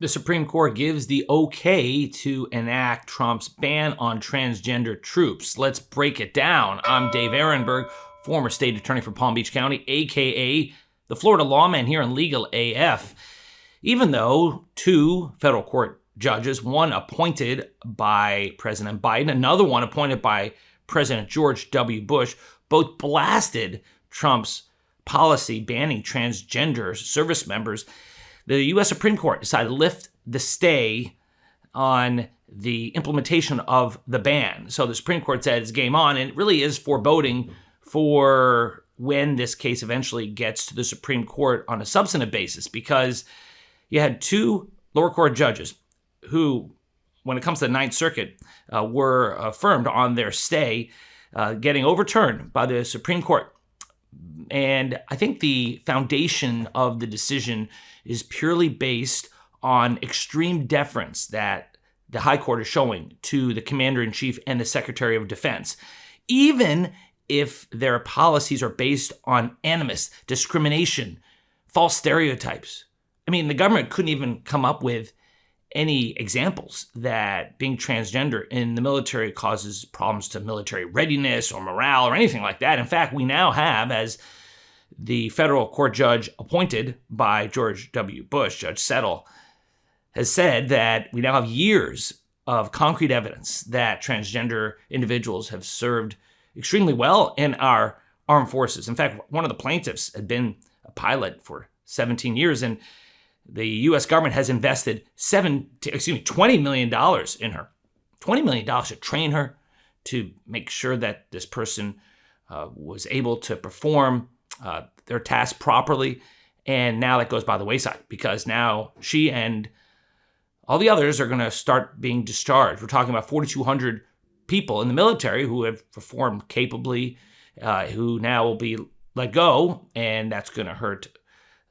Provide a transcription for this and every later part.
The Supreme Court gives the okay to enact Trump's ban on transgender troops. Let's break it down. I'm Dave Aronberg, former state attorney for Palm Beach County, aka the Florida lawman here on Legal AF. Even though two federal court judges, one appointed by President Biden, another one appointed by President George W. Bush, both blasted Trump's policy banning transgender service members, the U.S. Supreme Court decided to lift the stay on the implementation of the ban. So the Supreme Court said it's game on, and it really is foreboding for when this case eventually gets to the Supreme Court on a substantive basis, because you had two lower court judges who, when it comes to the Ninth Circuit, were affirmed on their stay, getting overturned by the Supreme Court. And I think the foundation of the decision is purely based on extreme deference that the High Court is showing to the Commander-in-Chief and the Secretary of Defense, even if their policies are based on animus, discrimination, false stereotypes. I mean, the government couldn't even come up with any examples that being transgender in the military causes problems to military readiness or morale or anything like that. In fact, we now have, as the federal court judge appointed by George W. Bush, Judge Settle, has said that we now have years of concrete evidence that transgender individuals have served extremely well in our armed forces. In fact, one of the plaintiffs had been a pilot for 17 years, and the U.S. government has invested $20 million in her. $20 million to train her, to make sure that this person was able to perform their task properly. And now that goes by the wayside, because now she and all the others are going to start being discharged. We're talking about 4,200 people in the military who have performed capably, who now will be let go, and that's going to hurt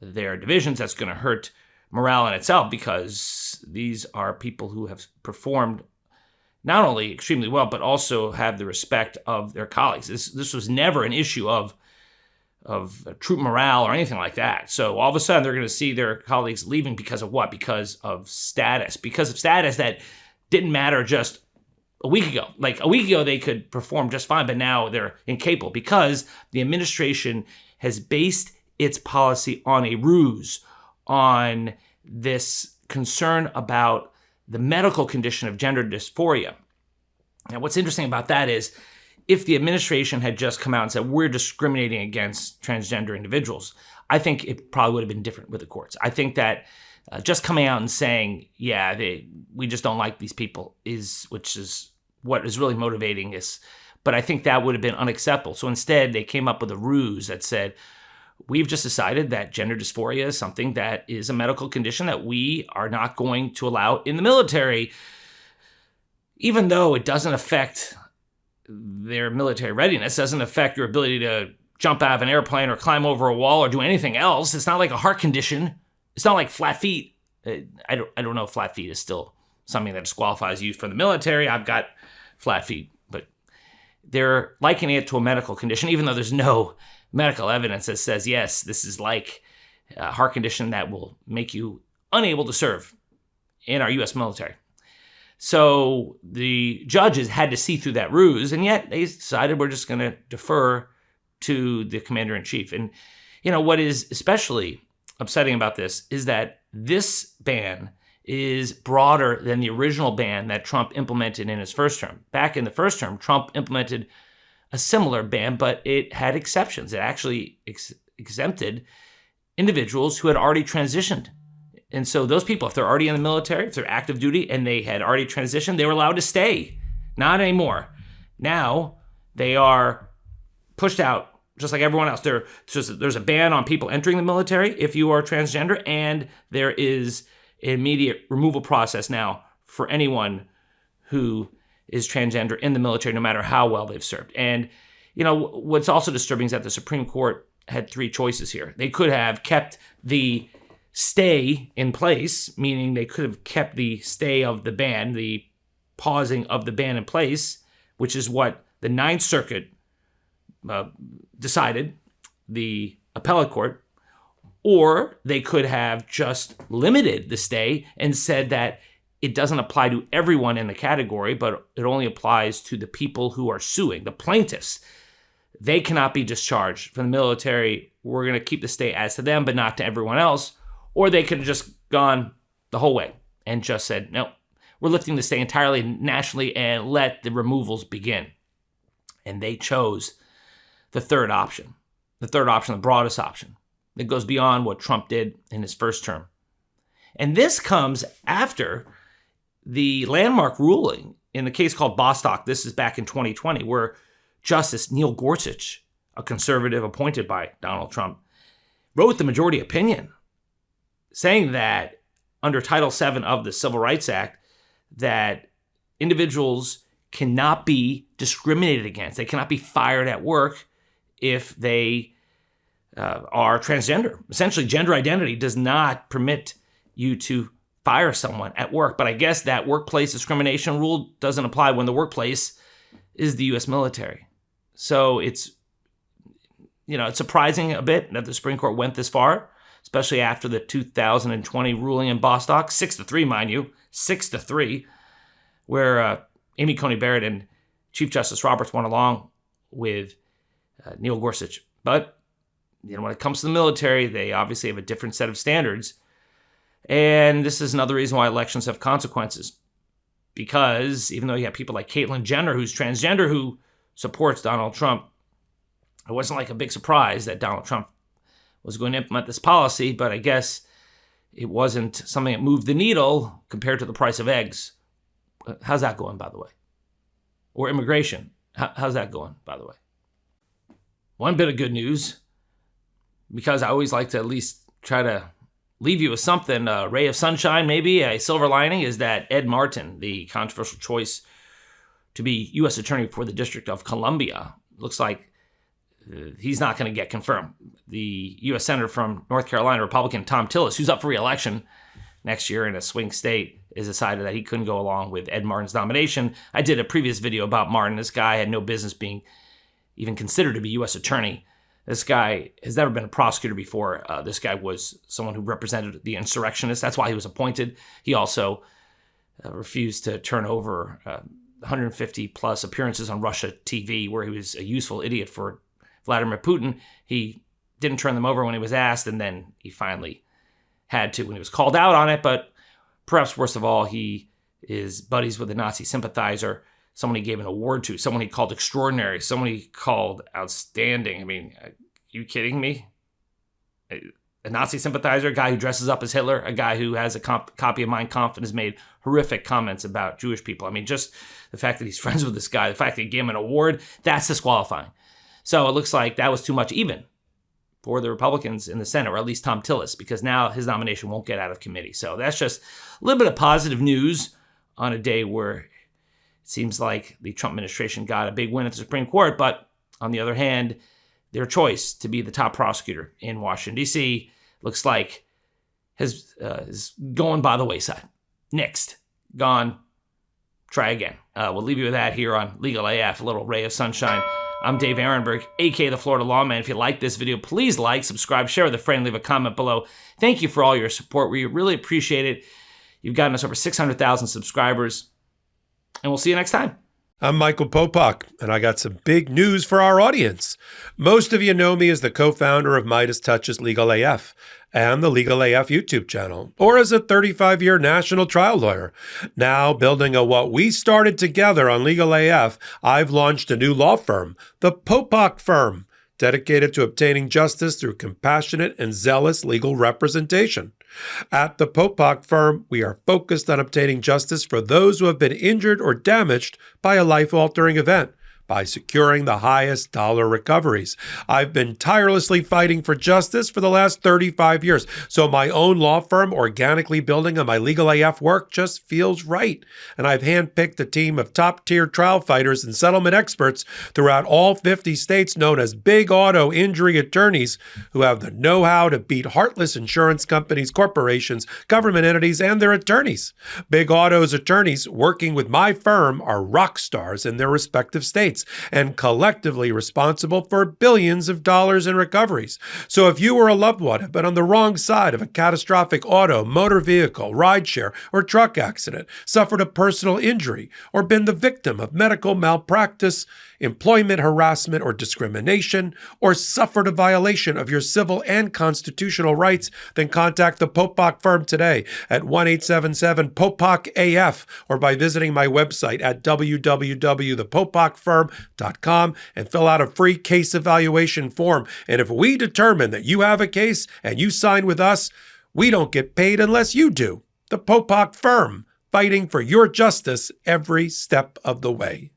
their divisions. That's going to hurt morale in itself, because these are people who have performed not only extremely well, but also have the respect of their colleagues. This was never an issue of troop morale or anything like that. So all of a sudden they're going to see their colleagues leaving because of what? Because of status. Because of status that didn't matter just a week ago. Like a week ago they could perform just fine, but now they're incapable because the administration has based its policy on a ruse, on this concern about the medical condition of gender dysphoria. Now, what's interesting about that is, if the administration had just come out and said, we're discriminating against transgender individuals, I think it probably would have been different with the courts. I think that just coming out and saying, we just don't like these people, which is what is really motivating us. But I think that would have been unacceptable. So instead, they came up with a ruse that said, we've just decided that gender dysphoria is something that is a medical condition that we are not going to allow in the military, even though it doesn't affect their military readiness, doesn't affect your ability to jump out of an airplane or climb over a wall or do anything else. It's not like a heart condition. It's not like flat feet. I don't know if flat feet is still something that disqualifies you from the military. I've got flat feet, but they're likening it to a medical condition, even though there's no medical evidence that says, yes, this is like a heart condition that will make you unable to serve in our U.S. military. So the judges had to see through that ruse, and yet they decided we're just going to defer to the commander-in-chief. And, what is especially upsetting about this is that this ban is broader than the original ban that Trump implemented in his first term. Back in the first term, Trump implemented a similar ban, but it had exceptions. It actually exempted individuals who had already transitioned. And so those people, if they're already in the military, if they're active duty and they had already transitioned, they were allowed to stay. Not anymore. Now they are pushed out just like everyone else. There's a ban on people entering the military if you are transgender, and there is an immediate removal process now for anyone who is transgender in the military, no matter how well they've served. And, what's also disturbing is that the Supreme Court had three choices here. They could have kept the stay in place, meaning they could have kept the stay of the ban, the pausing of the ban in place, which is what the Ninth Circuit decided, the appellate court, Or they could have just limited the stay and said that it doesn't apply to everyone in the category, but it only applies to the people who are suing, the plaintiffs. They cannot be discharged from the military. We're going to keep the stay as to them, but not to everyone else. Or they could have just gone the whole way and just said, no, we're lifting the stay entirely nationally and let the removals begin. And they chose the third option, the broadest option that goes beyond what Trump did in his first term. And this comes after the landmark ruling in the case called Bosto. This is back in 2020, where Justice Neil Gorsuch, a conservative appointed by Donald Trump, wrote the majority opinion saying that under Title VII of the Civil Rights Act, that individuals cannot be discriminated against. They cannot be fired at work if they are transgender. Essentially, gender identity does not permit you to fire someone at work. But I guess that workplace discrimination rule doesn't apply when the workplace is the U.S. military. So it's surprising a bit that the Supreme Court went this far, especially after the 2020 ruling in Bosto, 6-3, mind you, 6-3, where Amy Coney Barrett and Chief Justice Roberts went along with Neil Gorsuch. But when it comes to the military, they obviously have a different set of standards. And this is another reason why elections have consequences. Because even though you have people like Caitlyn Jenner, who's transgender, who supports Donald Trump, it wasn't like a big surprise that Donald Trump was going to implement this policy, but I guess it wasn't something that moved the needle compared to the price of eggs. How's that going, by the way? Or immigration. How's that going, by the way? One bit of good news, because I always like to at least try to leave you with something, a ray of sunshine, maybe a silver lining, is that Ed Martin, the controversial choice to be U.S. Attorney for the District of Columbia, looks like he's not going to get confirmed. The U.S. Senator from North Carolina, Republican Tom Tillis, who's up for re-election next year in a swing state, has decided that he couldn't go along with Ed Martin's nomination. I did a previous video about Martin. This guy had no business being even considered to be U.S. Attorney. This guy has never been a prosecutor before. This guy was someone who represented the insurrectionists. That's why he was appointed. He also refused to turn over 150 plus appearances on Russia TV, where he was a useful idiot for Vladimir Putin. He didn't turn them over when he was asked, and then he finally had to when he was called out on it. But perhaps worst of all, he is buddies with a Nazi sympathizer, someone he gave an award to, someone he called extraordinary, someone he called outstanding. I mean, are you kidding me? A Nazi sympathizer, a guy who dresses up as Hitler, a guy who has a copy of Mein Kampf and has made horrific comments about Jewish people. I mean, just the fact that he's friends with this guy, the fact that he gave him an award, that's disqualifying. So it looks like that was too much even for the Republicans in the Senate, or at least Tom Tillis, because now his nomination won't get out of committee. So that's just a little bit of positive news on a day where it seems like the Trump administration got a big win at the Supreme Court. But on the other hand, their choice to be the top prosecutor in Washington, D.C. looks like is going by the wayside. Next, gone, try again. We'll leave you with that here on Legal AF, a little ray of sunshine. I'm Dave Aronberg, a.k.a. the Florida Lawman. If you like this video, please like, subscribe, share with a friend, leave a comment below. Thank you for all your support. We really appreciate it. You've gotten us over 600,000 subscribers, and we'll see you next time. I'm Michael Popak, and I got some big news for our audience. Most of you know me as the co-founder of Midas Touch's Legal AF and the Legal AF YouTube channel, or as a 35-year national trial lawyer. Now, building on what we started together on Legal AF, I've launched a new law firm, the Popak Firm, dedicated to obtaining justice through compassionate and zealous legal representation. At the Popak Firm, we are focused on obtaining justice for those who have been injured or damaged by a life-altering event by securing the highest dollar recoveries. I've been tirelessly fighting for justice for the last 35 years, so my own law firm organically building on my Legal AF work just feels right. And I've handpicked a team of top-tier trial fighters and settlement experts throughout all 50 states known as big auto injury attorneys who have the know-how to beat heartless insurance companies, corporations, government entities, and their attorneys. Big Auto's attorneys working with my firm are rock stars in their respective states. complaints and collectively responsible for billions of dollars in recoveries. So if you or a loved one have been on the wrong side of a catastrophic auto, motor vehicle, rideshare, or truck accident, suffered a personal injury, or been the victim of medical malpractice, employment harassment or discrimination, or suffered a violation of your civil and constitutional rights, then contact the Popok firm today at 1-877-POPOK-AF or by visiting my website at www.thepopokfirm.com and fill out a free case evaluation form. And if we determine that you have a case and you sign with us, we don't get paid unless you do. The Popok firm, fighting for your justice every step of the way.